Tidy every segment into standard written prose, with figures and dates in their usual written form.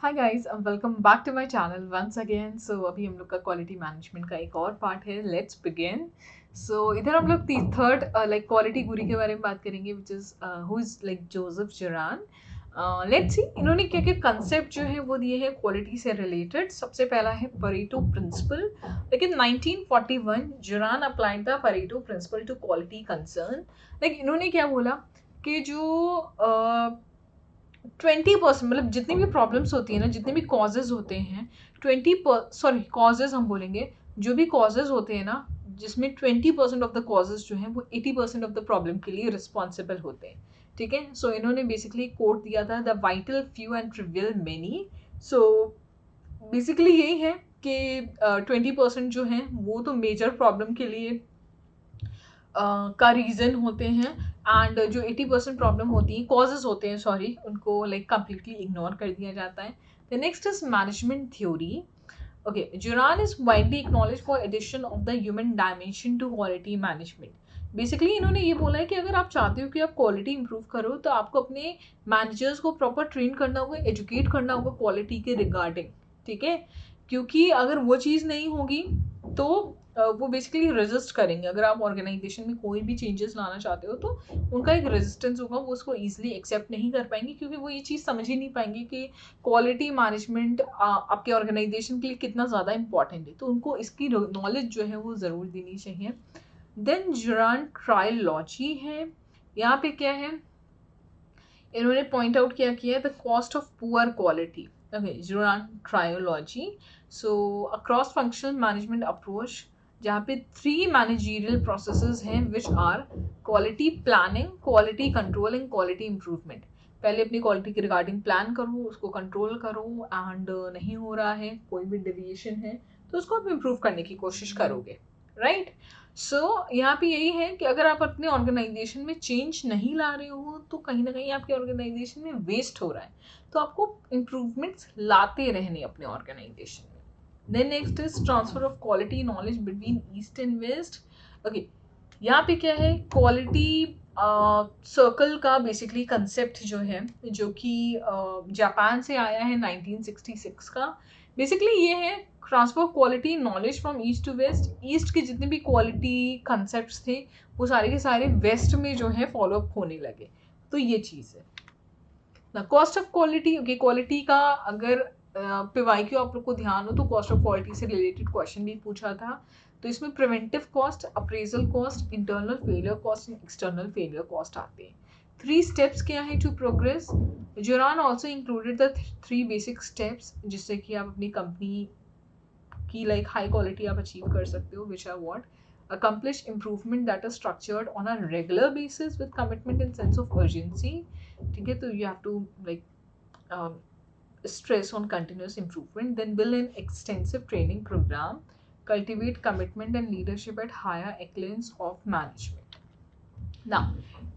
Hi guys, welcome back to my channel once again. So अभी हम लोग का क्वालिटी मैनेजमेंट का एक और पार्ट है। Let's begin. सो इधर हम लोग थर्ड लाइक क्वालिटी गुरी के बारे में बात करेंगे, which is who is like Joseph Juran. Let's see इन्होंने क्या क्या कंसेप्ट जो है वो दिए हैं क्वालिटी से रिलेटेड। सबसे पहला है परेटो प्रिंसिपल। लेकिन 1941 Juran applied the Pareto principle to quality concern. Like इन्होंने क्या बोला कि जो 20% मतलब जितनी भी प्रॉब्लम्स होती है ना, जितने भी कॉजेज होते हैं, कॉजेज हम बोलेंगे, जो भी कॉजेज होते हैं ना, जिसमें 20% ऑफ द कॉजेज जो हैं वो 80% ऑफ द प्रॉब्लम के लिए रिस्पॉन्सिबल होते हैं। ठीक है, सो इन्होंने बेसिकली कोट दिया था, the vital few and trivial many. So basically यही है कि 20% जो हैं वो तो मेजर प्रॉब्लम के लिए का रीज़न होते हैं, एंड जो 80% प्रॉब्लम होती हैं, कॉजेज होते हैं, सॉरी, उनको लाइक कम्प्लीटली इग्नोर कर दिया जाता है। The next is management theory. Okay, Juran is widely acknowledge for addition of the human dimension to quality management. Basically इन्होंने ये बोला है कि अगर आप चाहते हो कि आप क्वालिटी इंप्रूव करो तो आपको अपने मैनेजर्स को प्रॉपर ट्रेन करना होगा, एजुकेट करना होगा क्वालिटी के रिगार्डिंग। ठीक है, क्योंकि अगर वो चीज़ नहीं होगी तो वो बेसिकली रेजिस्ट करेंगे। अगर आप ऑर्गेनाइजेशन में कोई भी चेंजेस लाना चाहते हो तो उनका एक रेजिस्टेंस होगा, वो उसको ईजिली एक्सेप्ट नहीं कर पाएंगे, क्योंकि वो ये चीज़ समझ ही नहीं पाएंगे कि क्वालिटी मैनेजमेंट आपके ऑर्गेनाइजेशन के लिए कितना ज़्यादा इंपॉर्टेंट है। तो उनको इसकी नॉलेज जो है वो ज़रूर देनी चाहिए। देन जुरान ट्रायोलॉजी है। यहाँ पे क्या है, इन्होंने पॉइंट आउट क्या किया है, the cost of poor quality. Okay, Juran trilogy. So a cross functional management approach, जहाँ पे 3 मैनेजरियल प्रोसेसेस हैं, which are quality planning, quality control and quality improvement. पहले अपनी क्वालिटी के रिगार्डिंग प्लान करो, उसको कंट्रोल करो, एंड नहीं हो रहा है, कोई भी डेविएशन है तो उसको आप इम्प्रूव करने की कोशिश करोगे, राइट। सो यहाँ पे यही है कि अगर आप अपने ऑर्गेनाइजेशन में चेंज नहीं ला रहे हो तो कहीं ना कहीं आपके ऑर्गेनाइजेशन में वेस्ट हो रहा है। तो आपको इम्प्रूवमेंट्स लाते रहने अपने ऑर्गेनाइजेशन में। Then next is transfer of quality knowledge between east and west. Okay, यहाँ पे क्या है, क्वालिटी सर्कल का बेसिकली कंसेप्ट जो है, जो कि जापान से आया है 1966 का। बेसिकली ये है transfer quality knowledge from east to west. East के जितने भी क्वालिटी कंसेप्ट्स थे वो सारे के सारे वेस्ट में जो है फॉलो अप होने लगे। तो ये चीज़ है ना। Cost of quality, okay, quality का अगर पीवाई क्यू आप लोग को ध्यान हो तो कॉस्ट ऑफ क्वालिटी से रिलेटेड क्वेश्चन भी पूछा था। तो इसमें preventive cost, appraisal cost, internal failure cost and external failure cost आते हैं। 3 स्टेप्स क्या है to progress. Juran also included the 3 basic steps जिससे कि आप अपनी कंपनी की लाइक हाई क्वालिटी आप अचीव कर सकते हो, which are what, accomplish improvement that is structured on a regular basis with commitment and sense of urgency. ठीक है, तो you have to like um, stress on continuous improvement. Then build an extensive training program, cultivate commitment and leadership at higher echelons of management. Now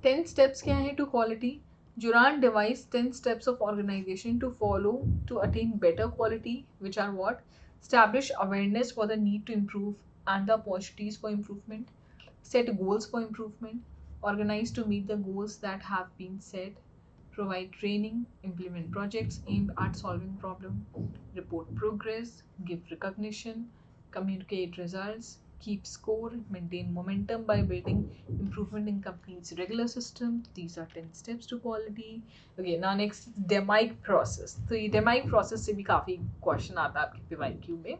10 steps क्या है to quality. Juran devised 10 steps of organization to follow to attain better quality, which are what? Establish awareness for the need to improve and the opportunities for improvement. Set goals for improvement. Organize to meet the goals that have been set. Provide training. Implement projects aimed at solving problems. Report progress. Give recognition. Communicate results. Keep score. Maintain momentum by building improvement in company's regular system. These are 10 steps to quality. Okay, now next डेमाइक process. तो ये डेमाइक process से भी काफ़ी question आता है आपके PYQ में।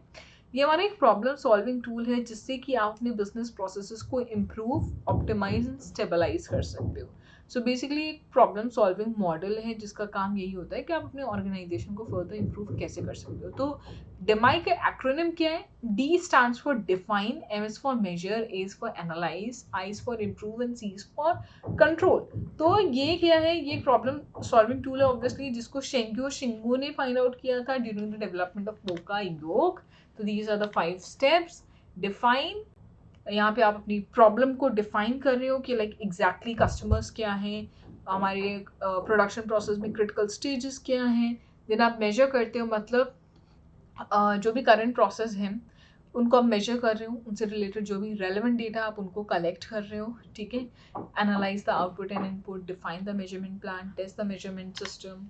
ये हमारा एक प्रॉब्लम सॉल्विंग टूल है जिससे कि आप अपने बिजनेस प्रोसेसेस को इम्प्रूव, ऑप्टिमाइज एंड स्टेबलाइज कर सकते हो। सो बेसिकली एक प्रॉब्लम सॉल्विंग मॉडल है जिसका काम यही होता है कि आप अपने ऑर्गेनाइजेशन को फर्दर इम्प्रूव कैसे कर सकते हो। तो डिमाई का एक्रोनिम क्या है? D stands for define, M is for measure, A is for analyse, I is for improve and C is for control. तो ये क्या है? ये प्रॉब्लम सॉल्विंग टूल है ऑब्वियसली, जिसको शेंग्यो शिंगो ने फाइंड आउट किया था ड्यूरिंग द डेवलपमेंट ऑफ मोका योग। तो these are the 5 steps. Define, यहाँ पे आप अपनी प्रॉब्लम को डिफाइन कर रहे हो कि लाइक एग्जैक्टली कस्टमर्स क्या हैं, हमारे प्रोडक्शन प्रोसेस में क्रिटिकल स्टेजेस क्या हैं। देन आप मेजर करते हो, मतलब जो भी करंट प्रोसेस हैं उनको आप मेजर कर रहे हो, उनसे रिलेटेड जो भी रेलेवेंट डेटा आप उनको कलेक्ट कर रहे हो। ठीक है, analyse the output and input, define the measurement plan, test the measurement system.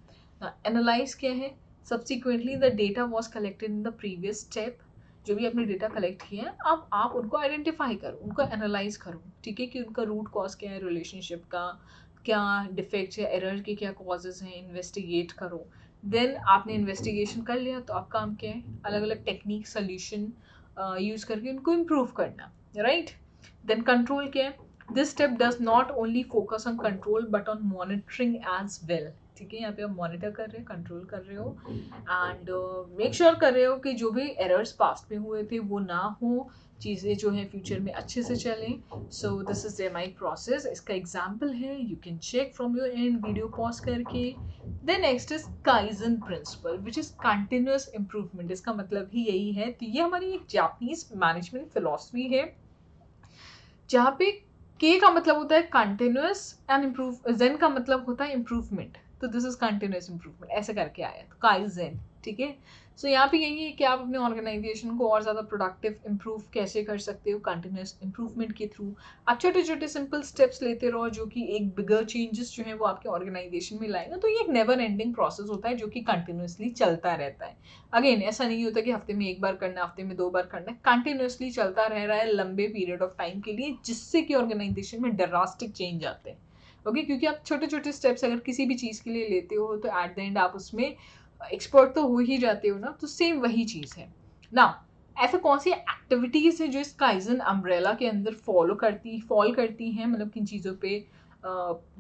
Analyse क्या है? Subsequently the data was collected in the previous step, जो भी आपने डेटा कलेक्ट किए हैं अब आप उनको आइडेंटिफाई करो, उनको एनालाइज करो, ठीक है, कि उनका रूट कॉज क्या है, रिलेशनशिप का क्या डिफेक्ट या एरर के क्या कॉजेज हैं, इन्वेस्टिगेट करो। देन आपने इन्वेस्टिगेशन कर लिया तो आप काम क्या है, अलग अलग टेक्निक सोल्यूशन यूज करके उनको इम्प्रूव करना, राइट। देन कंट्रोल क्या है, this step does not only focus on control but on monitoring as well, ठीक है, यहाँ पे आप मॉनिटर कर रहे हो, कंट्रोल कर रहे हो एंड मेक श्योर कर रहे हो कि जो भी एरर्स पास्ट में हुए थे वो ना हो, चीज़ें जो है फ्यूचर में अच्छे से चलें। So this is my process, इसका एग्जाम्पल है, you can check from your end video pause करके। Then next is kaizen principle which is continuous improvement, इसका मतलब ही यही है। तो ये हमारी एक जापानीज मैनेजमेंट फिलॉसफी है जहाँ पे के का मतलब होता है कंटिन्यूस एंड इम्प्रूव, जेन का मतलब होता है इम्प्रूवमेंट, तो दिस इज कंटिन्यूस इम्प्रूवमेंट, ऐसे करके आया तो काइजेन, ठीक है। सो यहाँ पे यही है कि आप अपने ऑर्गेनाइजेशन को और ज़्यादा प्रोडक्टिव इम्प्रूव कैसे कर सकते हो, कंटिन्यूस इम्प्रूवमेंट के थ्रू। आप छोटे छोटे सिंपल स्टेप्स लेते रहो जो कि एक बिगर चेंजेस जो है वो आपके ऑर्गेनाइजेशन में लाएगा। तो ये एक नेवर एंडिंग प्रोसेस होता है जो कि कंटिन्यूसली चलता रहता है। अगेन ऐसा नहीं होता कि हफ्ते में एक बार करना है, हफ्ते में 2 बार करना है, कंटिन्यूसली चलता रह रहा है लंबे पीरियड ऑफ टाइम के लिए, जिससे कि ऑर्गेनाइजेशन में ड्रास्टिक चेंज आते हैं। ओके, क्योंकि आप छोटे छोटे स्टेप्स अगर किसी भी चीज़ के लिए लेते हो तो एट द एंड आप उसमें एक्सपर्ट तो हो ही जाते हो ना। तो सेम वही चीज़ है ना। ऐसे कौन सी एक्टिविटीज़ है जो इस काइजन अम्ब्रेला के अंदर फॉल करती हैं, मतलब किन चीज़ों पे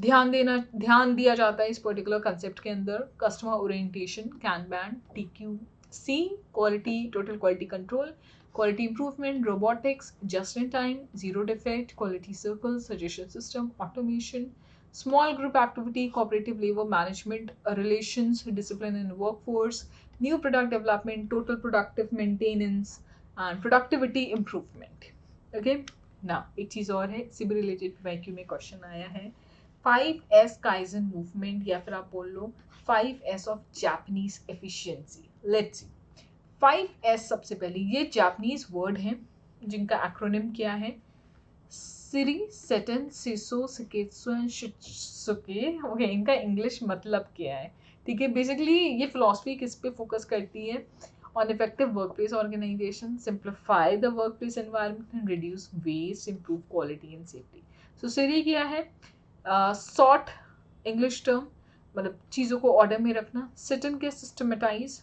ध्यान दिया जाता है इस पर्टिकुलर कंसेप्ट के अंदर। कस्टमर ओरिएंटेशन, कैनबैन, TQC, क्वालिटी, टोटल क्वालिटी कंट्रोल, quality improvement, robotics, just in time, zero defect, quality circles, suggestion system, automation, small group activity, cooperative labor management, relations, discipline in workforce, new product development, total productive maintenance, and productivity improvement. Okay, now एक चीज़ और है, इसी भी related vacuum में question आया है, 5S Kaizen movement या फिर आप बोल लो 5S of Japanese efficiency. Let's see. 5S सबसे पहले ये जापानीज वर्ड है जिनका एक्रोनिम क्या है, सिरी, सेटन, सिसो, सिकेत्सु एंड शित्सुके। ओके, इनका इंग्लिश मतलब क्या है, ठीक है। बेसिकली ये फिलॉसफी किस पे फोकस करती है, on effective workplace organization, simplify the workplace environment and reduce waste, improve quality and safety. So seiri क्या है, सॉर्ट इंग्लिश टर्म, मतलब चीज़ों को ऑर्डर में रखना। सेटन के सिस्टमेटाइज,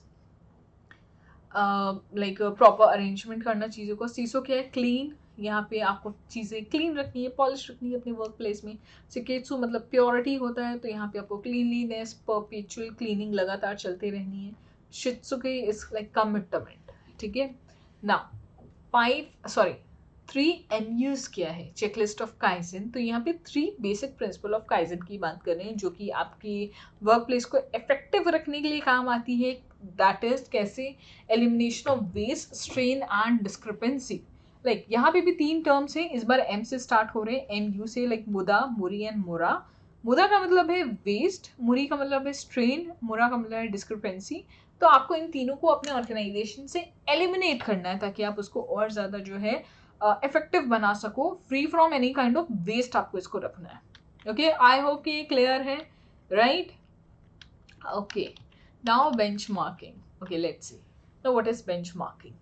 लाइक प्रॉपर अरेंजमेंट करना चीज़ों को। सीसो क्या है, क्लीन, यहाँ पे आपको चीज़ें क्लीन रखनी है, पॉलिश रखनी है अपने वर्क प्लेस में। सिकेत्सु मतलब प्योरिटी होता है, तो यहाँ पे आपको क्लीनलीनेस, परपेचुअल क्लीनिंग लगातार चलते रहनी है। शित्सुके इज लाइक कमिटमेंट, ठीक है ना। 3 MUs क्या है, चेकलिस्ट ऑफ काइजन। तो यहाँ पे 3 बेसिक प्रिंसिपल ऑफ काइजन की बात कर रहे हैं जो कि आपकी वर्क प्लेस को इफेक्टिव रखने के लिए काम आती है। दैट इज कैसे, elimination of waste, strain and discrepancy. Like यहाँ पे भी 3 टर्म्स हैं, इस बार M से स्टार्ट हो रहे हैं, MU से, लाइक मुदा, मुरी एंड मोरा। मुदा का मतलब है वेस्ट, मुरी का मतलब है स्ट्रेन, मोरा का मतलब है डिस्क्रिपेंसी। तो आपको इन तीनों को अपने ऑर्गेनाइजेशन से एलिमिनेट करना है ताकि आप उसको और ज़्यादा जो है इफेक्टिव बना सको, free from any kind of waste आपको इसको रखना है। ओके, आई होप कि ये क्लियर है, right. Okay, now benchmarking. Okay, let's see now what is benchmarking.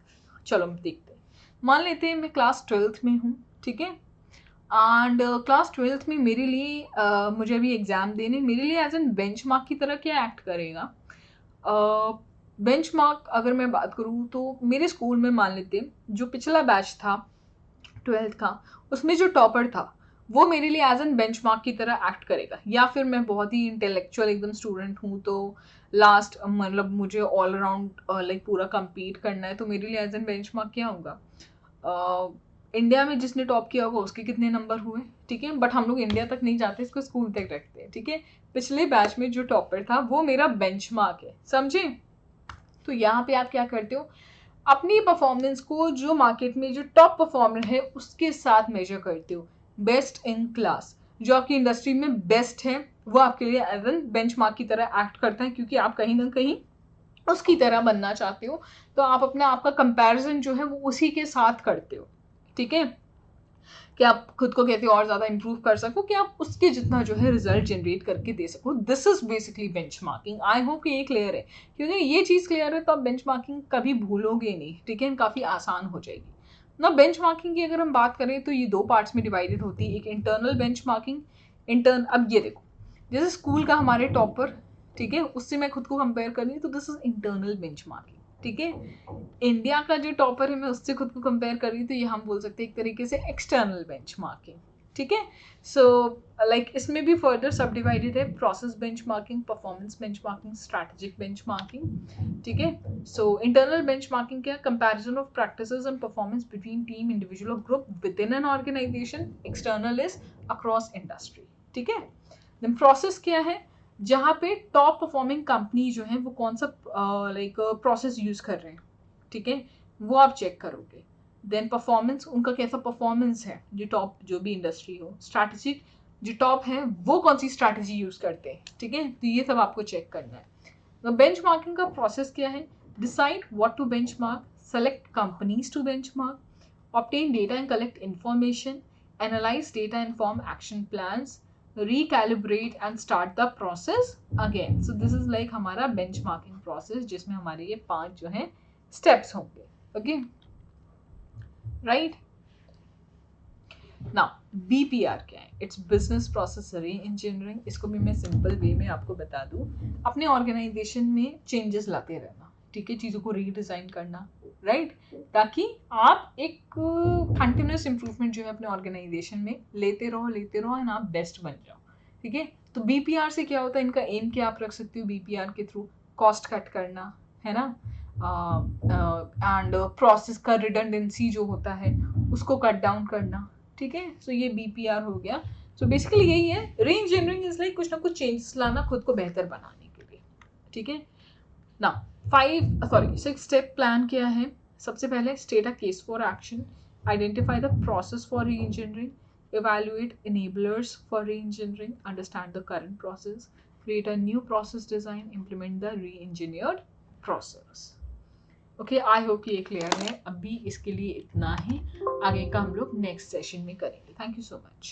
चलो हम देखते हैं। मान लेते हैं मैं क्लास 12th में हूँ, ठीक है, एंड क्लास 12th में मेरे लिए मुझे अभी एग्जाम देने, मेरे लिए एज एन बेंचमार्क की तरह क्या एक्ट करेगा। बेंचमार्क अगर मैं बात करूँ तो मेरे स्कूल में मान लेते हैं जो पिछला बैच था 12th का, उसमें जो टॉपर था वो मेरे लिए एज एन बेंचमार्क की तरह एक्ट करेगा। या फिर मैं बहुत ही इंटेलेक्चुअल एकदम स्टूडेंट हूँ तो लास्ट मतलब मुझे ऑल अराउंड लाइक पूरा compete करना है, तो मेरे लिए एज एन बेंचमार्क क्या होगा, इंडिया में जिसने टॉप किया होगा उसके कितने नंबर हुए, ठीक है। बट हम लोग इंडिया तक नहीं जाते, इसको स्कूल तक रखते हैं, ठीक है। पिछले बैच में जो टॉपर था वो मेरा बेंचमार्क है, समझे। तो यहाँ पे आप क्या करते हो, अपनी परफॉर्मेंस को जो मार्केट में जो टॉप परफॉर्मर है उसके साथ मेजर करते हो। बेस्ट इन क्लास, जो आपकी इंडस्ट्री में बेस्ट है, वो आपके लिए एज एन बेंचमार्क की तरह एक्ट करता है, क्योंकि आप कहीं ना कहीं उसकी तरह बनना चाहते हो। तो आप अपना आपका कंपैरिजन जो है वो उसी के साथ करते हो, ठीक है। कि आप खुद को कैसे और ज़्यादा इंप्रूव कर सको, कि आप उसके जितना जो है रिजल्ट जनरेट करके दे सको. This is basically benchmarking. I hope कि ये क्लियर है, क्योंकि ये चीज़ क्लियर है तो आप बेंचमार्किंग कभी भूलोगे नहीं. ठीक है, काफ़ी आसान हो जाएगी ना. बेंचमार्किंग की अगर हम बात करें तो ये 2 पार्ट्स में डिवाइडेड होती है. एक इंटरनल बेंचमार्किंग. अब ये देखो, जैसे स्कूल का हमारे टॉपर, ठीक है, उससे मैं खुद को कंपेयर कर रही हूँ तो दिस इज इंटरनल बेंचमार्किंग. ठीक है, इंडिया का जो टॉपर है मैं उससे खुद को कंपेयर कर रही हूँ तो ये हम बोल सकते हैं एक तरीके से एक्सटर्नल बेंचमार्किंग. ठीक है, सो लाइक इसमें भी फर्दर सब डिवाइडेड है. Process benchmarking, performance benchmarking, strategic benchmarking. ठीक है, सो इंटरनल बेंचमार्किंग क्या है? Comparison of practices and performance between team, individual और group within an organization. External is across industry. ठीक है, देन प्रोसेस क्या है? जहाँ पे टॉप परफॉर्मिंग कंपनी जो है वो कौन सा लाइक प्रोसेस यूज कर रहे हैं. ठीक है, वो आप चेक करोगे. देन परफॉर्मेंस, उनका कैसा परफॉर्मेंस है, जो टॉप जो भी इंडस्ट्री हो. स्ट्रैटेजिक, जो टॉप है वो कौन सी स्ट्रैटेजी यूज करते हैं. ठीक है, तो ये सब आपको चेक करना है. तो बेंचमार्किंग का प्रोसेस क्या है? Decide what to benchmark, select companies to benchmark, obtain data and collect information, analyze data and form action plans, recalibrate and start the process again. So this is like हमारा benchmarking process जिसमें हमारे ये 5 जो हैं steps होंगे. Okay, right? Now BPR क्या है? It's business process re-engineering. इसको भी मैं सिंपल वे में आपको बता दूं. अपने ऑर्गेनाइजेशन में चेंजेस लाते रहना. ठीक है, चीज़ों को रीडिज़ाइन करना, राइट, ताकि आप एक कंटिन्यूस इम्प्रूवमेंट जो है अपने ऑर्गेनाइजेशन में लेते रहो एंड आप बेस्ट बन जाओ. ठीक है, तो बीपीआर से क्या होता है? इनका एम क्या आप रख सकते हो बीपीआर के थ्रू? कॉस्ट कट करना है ना, एंड प्रोसेस का रिडंडेंसी जो होता है उसको कट डाउन करना. ठीक है, सो ये बीपीआर हो गया. सो बेसिकली यही है, री-इंजीनियरिंग इज लाइक कुछ ना कुछ चेंजेस लाना खुद को बेहतर बनाने के लिए. ठीक है ना. 6 स्टेप प्लान क्या है? सबसे पहले state a case for action, identify the process for री engineering, evaluate enablers for re-engineering, understand the current process, create a new process design, implement the re-engineered process. Okay, I hope ये clear है. अभी इसके लिए इतना ही, आगे का हम लोग नेक्स्ट सेशन में करेंगे. Thank you so much.